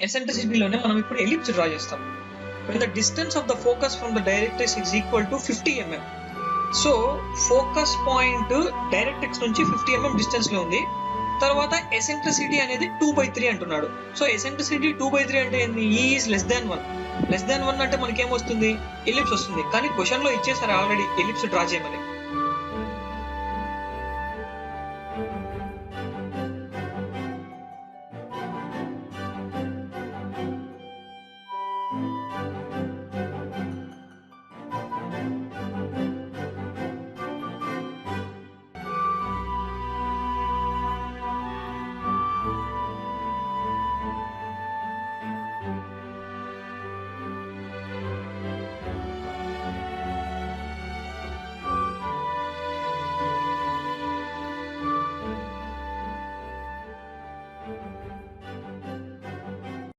ఎసెంట్రిసిటీలోనే మనం ఇప్పుడు ellipse draw చేస్తాం. when the distance of the focus from the directrix is equal to 50 mm. So focus point directrix నుంచి 50 mm distance లో ఉంది. తర్వాత ఎసెంట్రిసిటీ అనేది 2/3 అంటున్నాడు. సో ఎసెంట్రిసిటీ 2/3 అంటే ఏంది? E is less than 1. less than 1 అంటే మనకేమొస్తుంది? ఎలిప్స్ వస్తుంది. కానీ క్వశ్చన్ లో ఇచ్చేసారు ఆల్రెడీ ఎలిప్స్ డ్రా చేయమని.